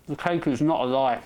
The cake is not a lie.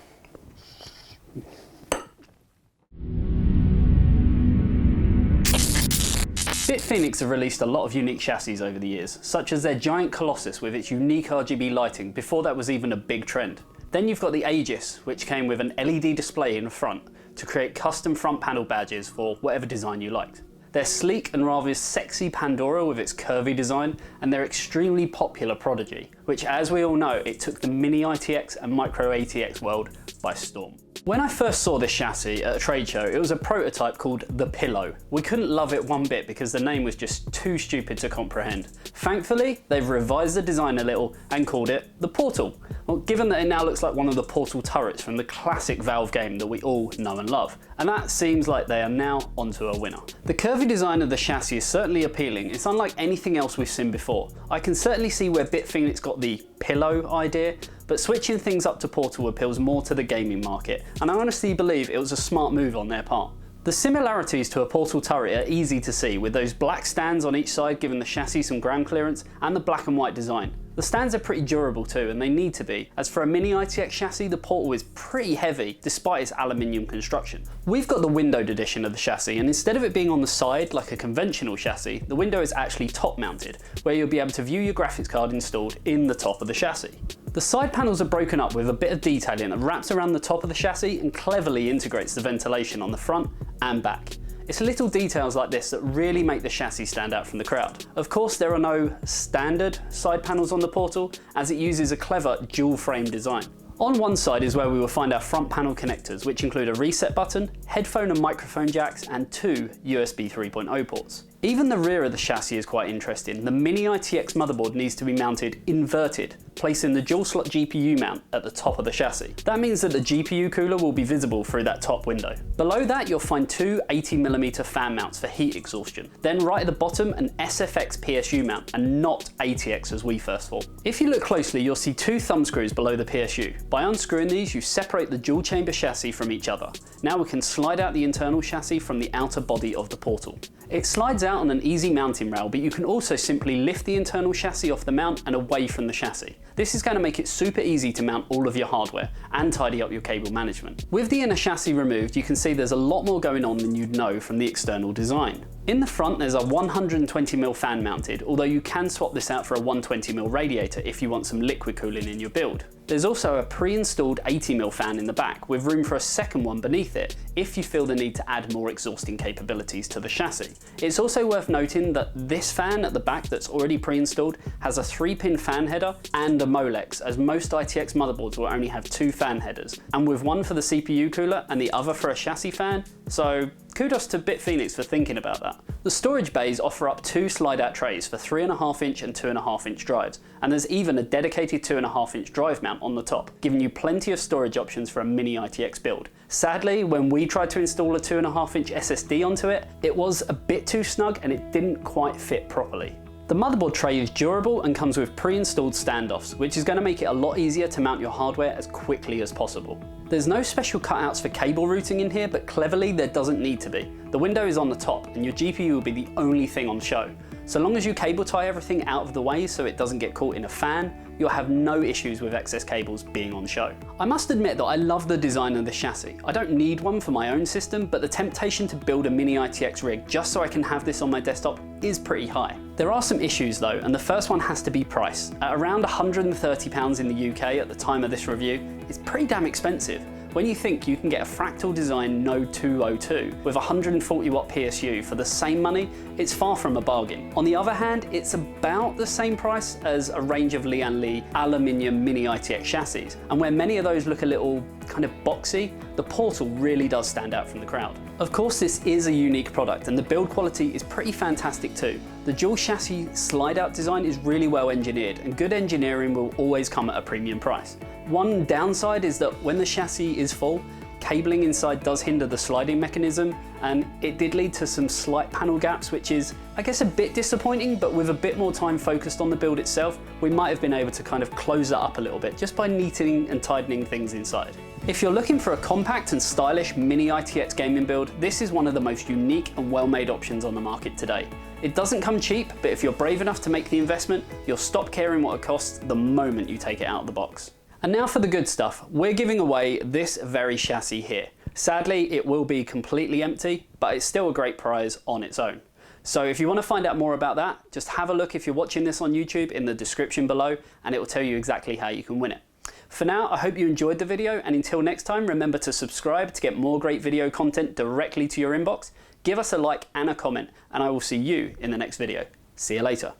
BitFenix have released a lot of unique chassis over the years, such as their giant Colossus with its unique RGB lighting before that was even a big trend. Then you've got the Aegis, which came with an LED display in the front to create custom front panel badges for whatever design you liked. Their sleek and rather sexy Pandora with its curvy design, and their extremely popular Prodigy, which, as we all know, it took the mini-itx and micro-atx world by storm. When I first saw this chassis at a trade show, it was a prototype called the Pillow. We couldn't love it one bit because the name was just too stupid to comprehend. Thankfully, they've revised the design a little and called it the Portal. Well, given that it now looks like one of the Portal turrets from the classic Valve game that we all know and love. And that seems like they are now onto a winner. The curvy design of the chassis is certainly appealing. It's unlike anything else we've seen before. I can certainly see where BitFenix got the Pillow idea, but switching things up to Portal appeals more to the gaming market, and I honestly believe it was a smart move on their part. The similarities to a Portal turret are easy to see, with those black stands on each side giving the chassis some ground clearance, and the black and white design. The stands are pretty durable too, and they need to be, as for a mini-itx chassis, the Portal is pretty heavy despite its aluminium construction. We've got the windowed edition of the chassis, and instead of it being on the side like a conventional chassis, the window is actually top mounted, where you'll be able to view your graphics card installed in the top of the chassis. The side panels are broken up with a bit of detailing that wraps around the top of the chassis and cleverly integrates the ventilation on the front and back. It's little details like this that really make the chassis stand out from the crowd. Of course, there are no standard side panels on the Portal, as it uses a clever dual frame design. On one side is where we will find our front panel connectors, which include a reset button, headphone and microphone jacks, and 2 USB 3.0 ports. Even the rear of the chassis is quite interesting. The mini-itx motherboard needs to be mounted inverted, placing the dual slot GPU mount at the top of the chassis. That means that the GPU cooler will be visible through that top window. Below that, you'll find 2 80mm fan mounts for heat exhaustion. Then right at the bottom, an SFX PSU mount, and not ATX as we first thought. If you look closely, you'll see 2 thumb screws below the PSU. By unscrewing these, you separate the dual chamber chassis from each other. Now we can slide out the internal chassis from the outer body of the Portal. It slides out on an easy mounting rail, but you can also simply lift the internal chassis off the mount and away from the chassis. This is going to make it super easy to mount all of your hardware and tidy up your cable management. With the inner chassis removed, you can see there's a lot more going on than you'd know from the external design. In the front, there's a 120mm fan mounted, although you can swap this out for a 120mm radiator if you want some liquid cooling in your build. There's also a pre-installed 80mm fan in the back, with room for a second one beneath it if you feel the need to add more exhausting capabilities to the chassis. It's also worth noting that this fan at the back that's already pre-installed has a 3-pin fan header and a Molex, as most ITX motherboards will only have 2 fan headers, and with one for the CPU cooler and the other for a chassis fan, so kudos to BitFenix for thinking about that. The storage bays offer up 2 slide-out trays for 3.5-inch and 2.5-inch drives, and there's even a dedicated 2.5-inch drive mount on the top, giving you plenty of storage options for a mini-itx build. Sadly, when we tried to install a 2.5-inch SSD onto it, it was a bit too snug and it didn't quite fit properly. The motherboard tray is durable and comes with pre-installed standoffs, which is going to make it a lot easier to mount your hardware as quickly as possible. There's no special cutouts for cable routing in here, but cleverly there doesn't need to be. The window is on the top and your GPU will be the only thing on show. So long as you cable tie everything out of the way so it doesn't get caught in a fan, you'll have no issues with excess cables being on show. I must admit that I love the design of the chassis. I don't need one for my own system, but the temptation to build a mini-itx rig just so I can have this on my desktop is pretty high. There are some issues though, and the first one has to be price. At around £130 in the UK at the time of this review, it's pretty damn expensive. When you think you can get a fractal design Node 202 with 140 watt PSU for the same money, it's far from a bargain. On the other hand, it's about the same price as a range of Lian Li aluminium mini-itx chassis, and where many of those look a little kind of boxy, the Portal really does stand out from the crowd. Of course, this is a unique product and the build quality is pretty fantastic too. The dual chassis slide-out design is really well engineered, and good engineering will always come at a premium price. One downside is that when the chassis is full, cabling inside does hinder the sliding mechanism, and it did lead to some slight panel gaps, which is, I guess, a bit disappointing, but with a bit more time focused on the build itself, we might have been able to kind of close that up a little bit just by neatening and tightening things inside. If you're looking for a compact and stylish mini-itx gaming build, this is one of the most unique and well-made options on the market today. It doesn't come cheap, but if you're brave enough to make the investment, you'll stop caring what it costs the moment you take it out of the box. And now for the good stuff. We're giving away this very chassis here. Sadly, it will be completely empty, but it's still a great prize on its own. So if you want to find out more about that, just have a look if you're watching this on YouTube in the description below, and it will tell you exactly how you can win it. For now, I hope you enjoyed the video, and until next time, remember to subscribe to get more great video content directly to your inbox. Give us a like and a comment, and I will see you in the next video. See you later.